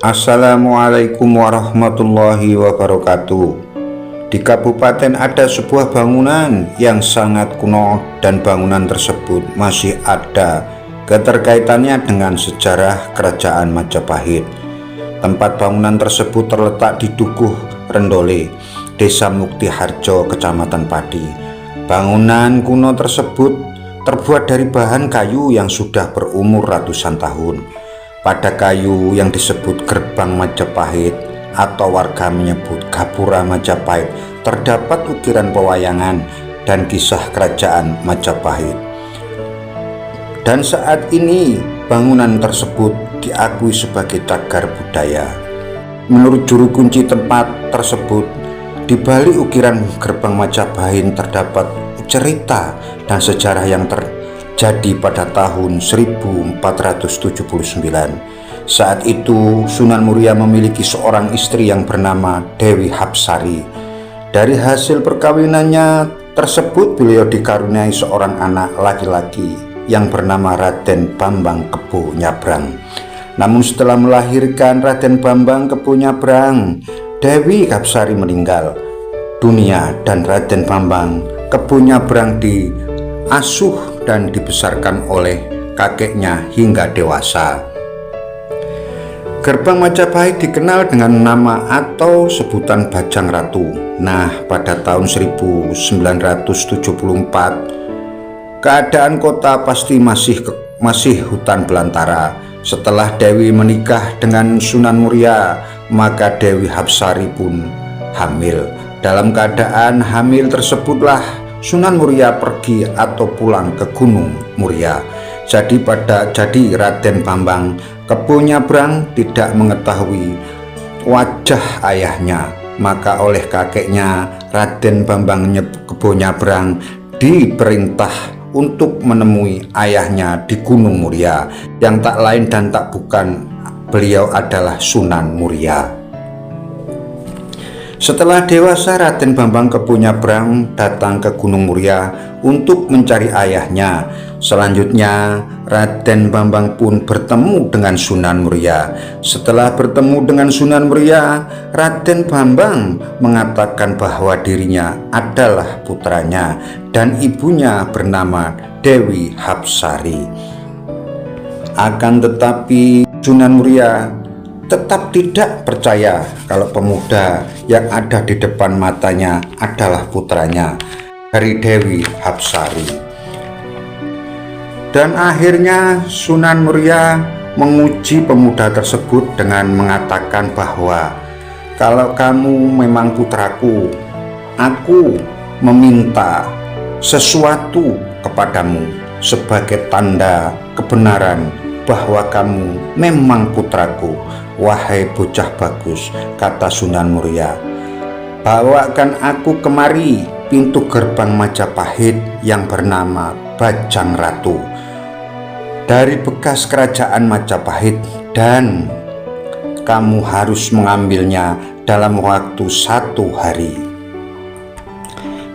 Assalamualaikum warahmatullahi wabarakatuh. Di kabupaten ada sebuah bangunan yang sangat kuno dan bangunan tersebut masih ada keterkaitannya dengan sejarah kerajaan Majapahit. Tempat bangunan tersebut terletak di Dukuh Rendole, Desa Mukti Harjo, Kecamatan Pati. Bangunan kuno tersebut terbuat dari bahan kayu yang sudah berumur ratusan tahun. Pada kayu yang disebut gerbang Majapahit atau warga menyebut Gapura Majapahit terdapat ukiran pewayangan dan kisah kerajaan Majapahit. Dan saat ini bangunan tersebut diakui sebagai cagar budaya. Menurut juru kunci tempat tersebut, di balik ukiran gerbang Majapahit terdapat cerita dan sejarah yang terjadi pada tahun 1479. Saat itu Sunan Muria memiliki seorang istri yang bernama Dewi Hapsari. Dari hasil perkawinannya tersebut beliau dikaruniai seorang anak laki-laki yang bernama Raden Bambang Kebo Nyabrang. Namun setelah melahirkan Raden Bambang Kebo Nyabrang, Dewi Hapsari meninggal dunia dan Raden Bambang Kebo Nyabrang diasuh dan dibesarkan oleh kakeknya hingga dewasa. Gerbang Majapahit dikenal dengan nama atau sebutan Bajang Ratu. Nah, pada tahun 1974 keadaan kota pasti masih hutan belantara. Setelah Dewi menikah dengan Sunan Muria, maka Dewi Hapsari pun hamil. Dalam keadaan hamil tersebutlah Sunan Muria pergi atau pulang ke Gunung Muria. Jadi Raden Bambang Kebo Nyabrang tidak mengetahui wajah ayahnya, maka oleh kakeknya Raden Bambang Kebo Nyabrang diperintah untuk menemui ayahnya di Gunung Muria, yang tak lain dan tak bukan beliau adalah Sunan Muria. Setelah dewasa, Raden Bambang Kebo Nyabrang datang ke Gunung Muria untuk mencari ayahnya. Selanjutnya Raden Bambang pun bertemu dengan Sunan Muria. Setelah bertemu dengan Sunan Muria, Raden Bambang mengatakan bahwa dirinya adalah putranya dan ibunya bernama Dewi Hapsari. Akan tetapi Sunan Muria tetap tidak percaya kalau pemuda yang ada di depan matanya adalah putranya dari Dewi Hapsari. Dan akhirnya Sunan Muria menguji pemuda tersebut dengan mengatakan bahwa kalau kamu memang putraku, aku meminta sesuatu kepadamu sebagai tanda kebenaran bahwa kamu memang putraku. Wahai bocah bagus, kata Sunan Muria, bawakan aku kemari pintu gerbang Majapahit yang bernama Bajang Ratu dari bekas kerajaan Majapahit, dan kamu harus mengambilnya dalam waktu 1 hari.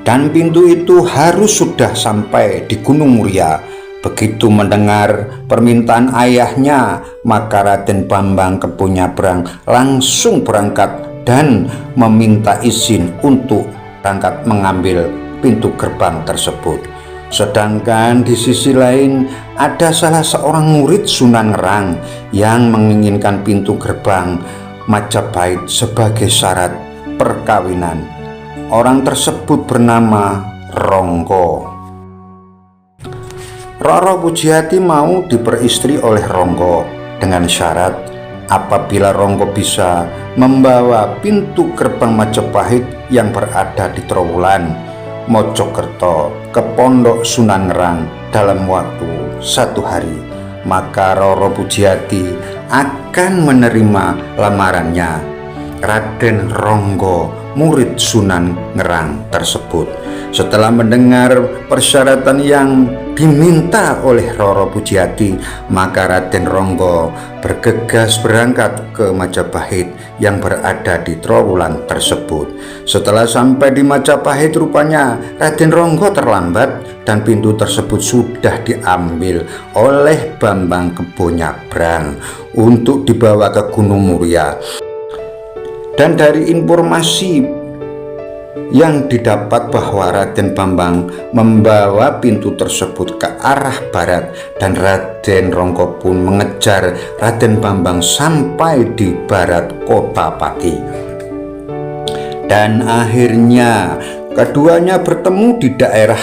Dan pintu itu harus sudah sampai di Gunung Muria. Begitu mendengar permintaan ayahnya, maka Raden Bambang Kebo Nyabrang langsung berangkat dan meminta izin untuk berangkat mengambil pintu gerbang tersebut. Sedangkan di sisi lain ada salah seorang murid Sunan Ngerang yang menginginkan pintu gerbang Majapahit sebagai syarat perkawinan. Orang tersebut bernama Ronggo. Roro Pujiati mau diperistri oleh Ronggo dengan syarat apabila Ronggo bisa membawa pintu gerbang Majapahit yang berada di Trowulan, Mojokerto ke Pondok Sunan Ngerang dalam waktu 1 hari, maka Roro Pujiati akan menerima lamarannya. Raden Ronggo, murid Sunan Ngerang tersebut, setelah mendengar persyaratan yang diminta oleh Roro Pujiati, maka Raden Ronggo bergegas berangkat ke Majapahit yang berada di Trowulan tersebut. Setelah sampai di Majapahit, rupanya Raden Ronggo terlambat dan pintu tersebut sudah diambil oleh Bambang Kebonyabrang untuk dibawa ke Gunung Muria. Dan dari informasi yang didapat bahwa Raden Bambang membawa pintu tersebut ke arah barat, dan Raden Ronggo pun mengejar Raden Bambang sampai di barat kota Pati. Dan akhirnya keduanya bertemu di daerah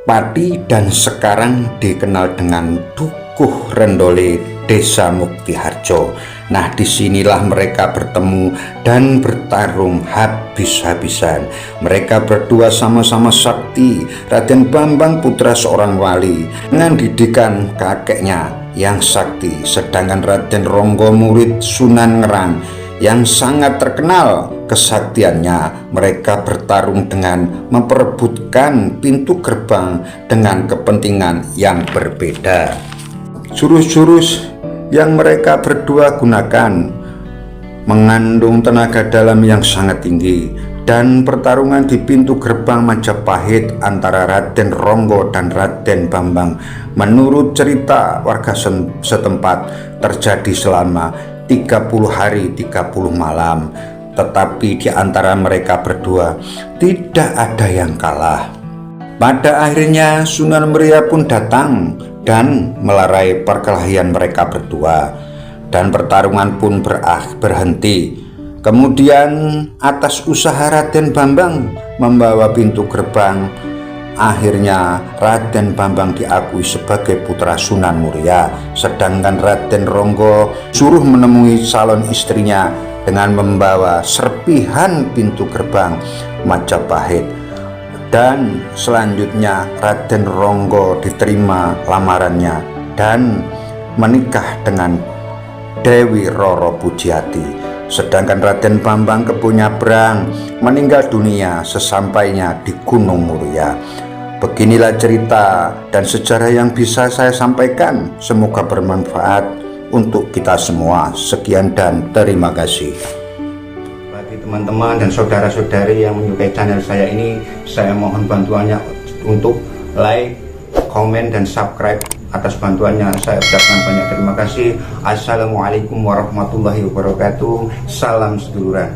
Pati dan sekarang dikenal dengan Dukuh Rendole, Desa Muktiharjo. Nah, disinilah mereka bertemu dan bertarung habis-habisan. Mereka berdua sama-sama sakti. Raden Bambang putra seorang wali dengan didikan kakeknya yang sakti, sedangkan Raden Ronggo murid Sunan Ngerang yang sangat terkenal kesaktiannya. Mereka bertarung dengan memperebutkan pintu gerbang dengan kepentingan yang berbeda. Jurus-jurus yang mereka berdua gunakan mengandung tenaga dalam yang sangat tinggi, dan pertarungan di pintu gerbang Majapahit antara Raden Ronggo dan Raden Bambang menurut cerita warga setempat terjadi selama 30 hari 30 malam. Tetapi di antara mereka berdua tidak ada yang kalah. Pada akhirnya Sunan Muria pun datang dan melerai perkelahian mereka berdua, dan pertarungan pun berhenti. Kemudian atas usaha Raden Bambang membawa pintu gerbang, akhirnya Raden Bambang diakui sebagai putra Sunan Muria, sedangkan Raden Ronggo suruh menemui calon istrinya dengan membawa serpihan pintu gerbang Majapahit. Dan selanjutnya Raden Ronggo diterima lamarannya dan menikah dengan Dewi Roro Pujiati. Sedangkan Raden Bambang Kebonyabrang meninggal dunia sesampainya di Gunung Muria. Beginilah cerita dan sejarah yang bisa saya sampaikan. Semoga bermanfaat untuk kita semua. Sekian dan terima kasih. Teman-teman dan saudara-saudari yang menyukai channel saya ini, saya mohon bantuannya untuk like, komen, dan subscribe. Atas bantuannya saya ucapkan banyak terima kasih. Assalamualaikum warahmatullahi wabarakatuh. Salam seduluran.